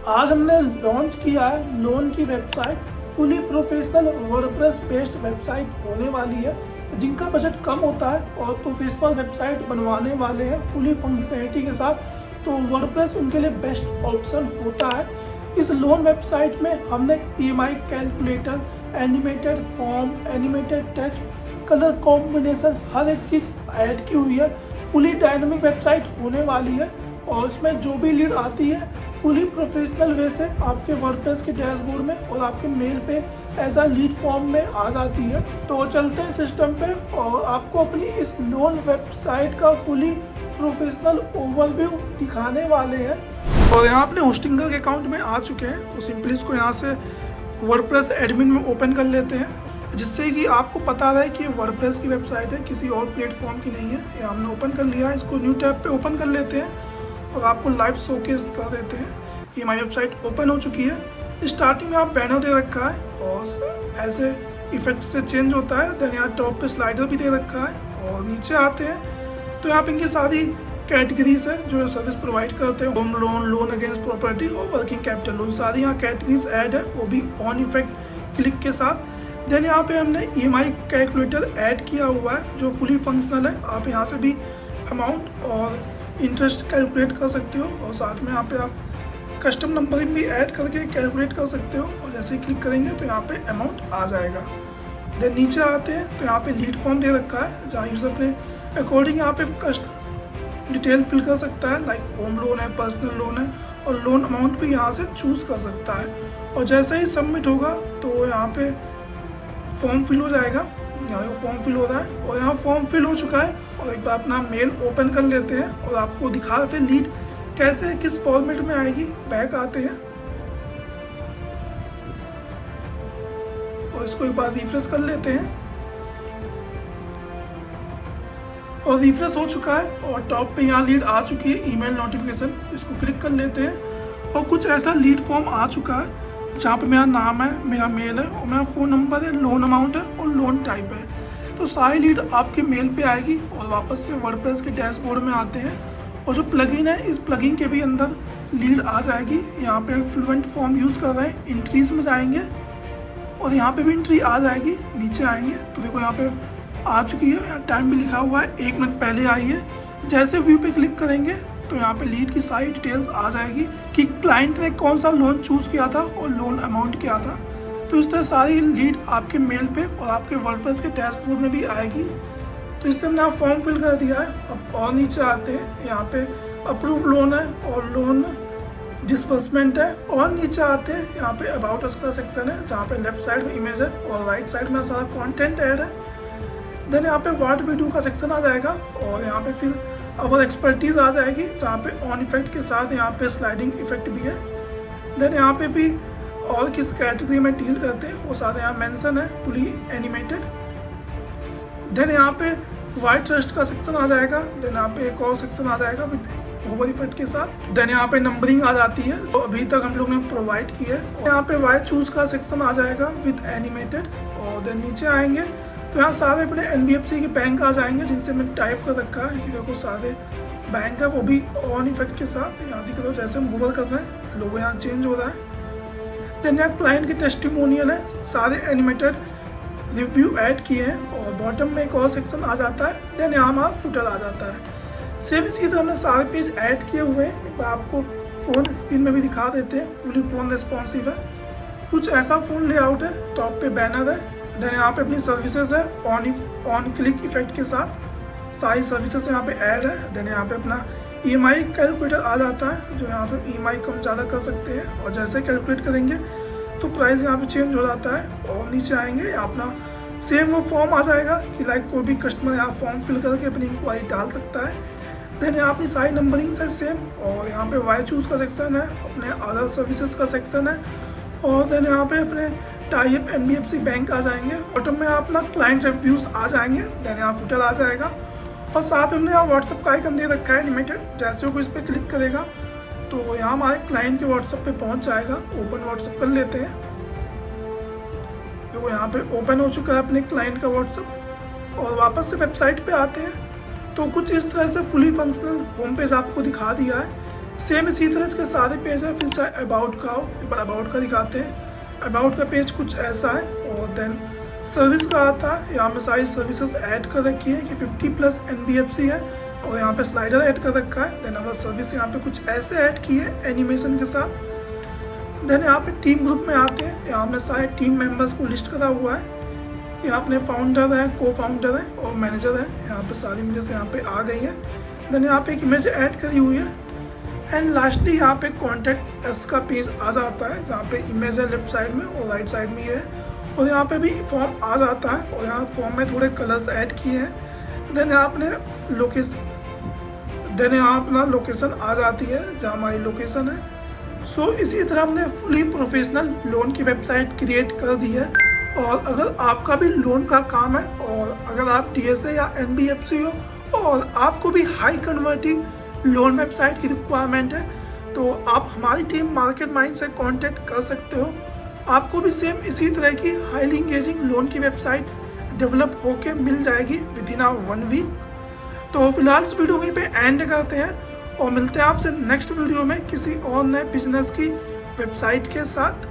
आज हमने लॉन्च किया है लोन की website. Fully professional WordPress based website होने वाली है। जिनका बजट कम होता है और प्रोफेशनल वेबसाइट बनवाने वाले हैं फुली फंक्शनैलिटी के साथ, तो वर्डप्रेस उनके लिए बेस्ट ऑप्शन होता है। इस लोन वेबसाइट में हमने EMI calculator, animated form, animated text, colour combination, हर एक चीज़ ऐड की हुई है। फुली डायनामिक वेबसाइट होने वाली है और इसमें जो भी लीड आती है फुली प्रोफेशनल वे से आपके वर्डप्रेस के डैशबोर्ड में और आपके मेल पे एज अ लीड फॉर्म में आ जाती है। तो चलते हैं सिस्टम पे और आपको अपनी इस लोन वेबसाइट का फुली प्रोफेशनल ओवरव्यू दिखाने वाले हैं। और यहाँ अपने होस्टिंगर के अकाउंट में आ चुके हैं, तो सिंपली इसको यहाँ से वर्डप्रेस एडमिन में ओपन कर लेते हैं, जिससे कि आपको पता रहे कि वर्डप्रेस की वेबसाइट है, किसी और प्लेटफॉर्म की नहीं है। ये हमने ओपन कर लिया है। इसको न्यू टैब पे ओपन कर लेते हैं और आपको लाइव शोकेस कर देते हैं। ये हमारी वेबसाइट ओपन हो चुकी है। स्टार्टिंग में आप बैनर दे रखा है और ऐसे इफेक्ट से चेंज होता है। देन यहाँ टॉप पे स्लाइडर भी दे रखा है और नीचे आते हैं तो यहाँ पे इनकी सारी कैटेगरीज है जो सर्विस प्रोवाइड करते हैं। Home loan, loan against property और वर्किंग कैपिटल लोन, सारी यहाँ कैटेगरीज ऐड है, वो भी ऑन इफेक्ट क्लिक के साथ। देन यहाँ पे हमने ईएमआई कैलकुलेटर ऐड किया हुआ है जो फुली फंक्शनल है। आप यहाँ से भी अमाउंट और इंटरेस्ट कैलकुलेट कर सकते हो और साथ में यहाँ पे आप कस्टम नंबरिंग भी ऐड करके कैलकुलेट कर सकते हो। और जैसे ही क्लिक करेंगे तो यहाँ पे अमाउंट आ जाएगा। देन नीचे आते हैं तो यहाँ पे लीड फॉर्म दे रखा है जहाँ यूजर अपने अकॉर्डिंग यहाँ पे डिटेल फिल कर सकता है, लाइक होम लोन है, पर्सनल लोन है, और लोन अमाउंट भी यहाँ से चूज कर सकता है। और जैसे ही सबमिट होगा तो यहाँ पे फॉर्म फिल हो जाएगा। यहाँ फॉर्म फिल हो रहा है और यहाँ फॉर्म फिल हो चुका है। और एक बार अपना मेल ओपन कर लेते हैं और आपको दिखा देते हैं लीड कैसे किस फॉर्मेट में आएगी। बैक आते हैं और इसको एक बार रिफ्रेश कर लेते हैं और रिफ्रेश हो चुका है और टॉप पे यहाँ लीड आ चुकी है, ईमेल नोटिफिकेशन। इसको क्लिक कर लेते हैं और कुछ ऐसा लीड फॉर्म आ चुका है जहाँ पे मेरा नाम है, मेरा मेल है और मेरा फ़ोन नंबर है, लोन अमाउंट है और लोन टाइप है। तो सारी लीड आपके मेल पे आएगी और वापस से वर्डप्रेस के डैशबोर्ड में आते हैं और जो प्लगइन है इस प्लगइन के भी अंदर लीड आ जाएगी। यहाँ पे फ्लुएंट फॉर्म यूज़ कर रहे हैं, एंट्रीज में जाएंगे और यहाँ पे भी एंट्री आ जाएगी। नीचे आएंगे तो देखो यहाँ पे आ चुकी है, यहाँ टाइम भी लिखा हुआ है, 1 मिनट पहले आई है। जैसे व्यू पे क्लिक करेंगे तो यहाँ पे लीड की सारी डिटेल्स आ जाएगी कि क्लाइंट ने कौन सा लोन चूज़ किया था और लोन अमाउंट क्या था। तो इस तरह सारी लीड आपके मेल पे और आपके वर्डप्रेस के डैशबोर्ड में भी आएगी। तो इस तरह हमने फॉर्म फिल कर दिया है। अब और नीचे आते हैं, यहाँ पे अप्रूव लोन है और लोन डिसबर्समेंट है। और नीचे आते हैं, यहाँ पे अबाउट अस का सेक्शन है जहाँ पे लेफ्ट साइड में इमेज है और राइट साइड में सारा कॉन्टेंट ऐड है। देन यहाँ पे व्हाट वी डू का सेक्शन आ जाएगा और यहाँ पे फिर अवर एक्सपर्टीज आ जाएगी जहाँ पे ऑन इफेक्ट के साथ यहाँ पे स्लाइडिंग इफेक्ट भी है। देन यहाँ पे भी और किस कैटेगरी में डील करते हैं वो सारे यहाँ मेंशन है, फुली एनिमेटेड। देन यहाँ पे वाइट ट्रस्ट का सेक्शन आ जाएगा। देन यहाँ पे एक और सेक्शन आ जाएगा विद ओवर इफेक्ट के साथ। देन यहाँ पे नंबरिंग आ जाती है जो अभी तक हम लोग ने प्रोवाइड की है। यहाँ पे वाई चूज का सेक्शन आ जाएगा विद एनिमेटेड। और देन नीचे आएंगे तो यहाँ सारे अपने एनबीएफसी के बैंक आ जाएंगे जिनसे मैंने टाइप कर रखा है। ये देखो सारे बैंक है, वो भी ऑन इफेक्ट के साथ। यहाँ दिख रहा हो जैसे मूवर कर रहे हैं, लोगो यहाँ चेंज हो रहा है। देन यहाँ क्लाइंट के टेस्टिमोनियल है, सारे एनिमेटेड रिव्यू ऐड किए हैं और बॉटम में एक और सेक्शन आ जाता है। देन यहाँ हमारा फुटर आ जाता है। सेम इसकी तरह हमने सारे पेज ऐड किए हुए हैं। एक बार आपको फ़ोन स्क्रीन में भी दिखा देते हैं। फुली फ़ोन रिस्पॉन्सिव है, कुछ ऐसा फ़ोन लेआउट है। टॉप पे बैनर है। देन यहाँ पे अपनी सर्विसेज है ऑन क्लिक इफेक्ट के साथ, सारी सर्विसेज यहाँ पे ऐड है। देन यहाँ पे अपना ईएमआई कैलकुलेटर आ जाता है जो यहाँ पे ईएमआई कम ज़्यादा कर सकते हैं और जैसे कैलकुलेट करेंगे तो प्राइस यहाँ पे चेंज हो जाता है। और नीचे आएंगे यहाँ अपना सेम वो फॉर्म आ जाएगा कि लाइक कोई भी कस्टमर यहाँ फॉर्म फिल करके अपनी इंक्वायरी डाल सकता है। देन यहाँ अपनी सारी नंबरिंग है सेम और यहाँ पे वाई चूज का सेक्शन है, अपने अदर सर्विसेज का सेक्शन है। और देन यहाँ पे अपने टाइप एनबीएफसी बैंक आ जाएंगे। बॉटम में अपना क्लाइंट रिव्यूज आ जाएंगे। देन यहाँ फुटर आ जाएगा और साथ में हमने यहाँ व्हाट्सअप का आइकन दे रखा है एनिमेटेड। जैसे वो इस पर क्लिक करेगा तो यहाँ हमारे क्लाइंट के व्हाट्सअप पे पहुँच जाएगा। ओपन व्हाट्सअप कर लेते हैं तो यहाँ पे ओपन हो चुका है अपने क्लाइंट का व्हाट्सअप। और वापस से वेबसाइट पे आते हैं तो कुछ इस तरह से फुली फंक्शनल होम पेज आपको दिखा दिया है। सेम इसी तरह इसके सारे पेज हैं। फिर चाहे अबाउट का हो, एक बार अबाउट का दिखाते हैं। अबाउट का पेज कुछ ऐसा है। और देन सर्विस का आता है, यहाँ पे सारी सर्विसेज ऐड कर रखी है कि 50+ NBFC है और यहाँ पे स्लाइडर ऐड कर रखा है। देन अगर सर्विस यहाँ पे कुछ ऐसे ऐड की है एनिमेशन के साथ। देन यहाँ पे टीम ग्रुप में आते हैं, यहाँ में सारे टीम मेंबर्स को लिस्ट करा हुआ है। यहाँ अपने फाउंडर हैं, को फाउंडर हैं और मैनेजर हैं। यहाँ पे सारी इमेजेस यहाँ पे आ गई है। देन यहाँ पे एक इमेज ऐड करी हुई है। एंड लास्टली यहाँ पे कॉन्टैक्ट अस का पेज आ जाता है, जहाँ पे इमेज है लेफ्ट साइड में और राइट साइड में है। और यहाँ पे भी फॉर्म आ जाता है और यहाँ फॉर्म में थोड़े कलर्स ऐड किए हैं। देन यहाँ अपने अपना लोकेशन आ जाती है, जहाँ हमारी लोकेशन है। सो इसी तरह हमने फुली प्रोफेशनल लोन की वेबसाइट क्रिएट कर दी है। और अगर आपका भी लोन का काम है और अगर आप DSA या NBFC हो और आपको भी हाई कन्वर्टिंग लोन वेबसाइट की रिक्वायरमेंट है, तो आप हमारी टीम मार्केट माइंड से कांटेक्ट कर सकते हो। आपको भी सेम इसी तरह की हाईली इंगेजिंग लोन की वेबसाइट डेवलप होके मिल जाएगी विदिन 1 वीक। तो फिलहाल इस वीडियो को पे एंड करते हैं और मिलते हैं आपसे नेक्स्ट वीडियो में किसी और नए बिजनेस की वेबसाइट के साथ।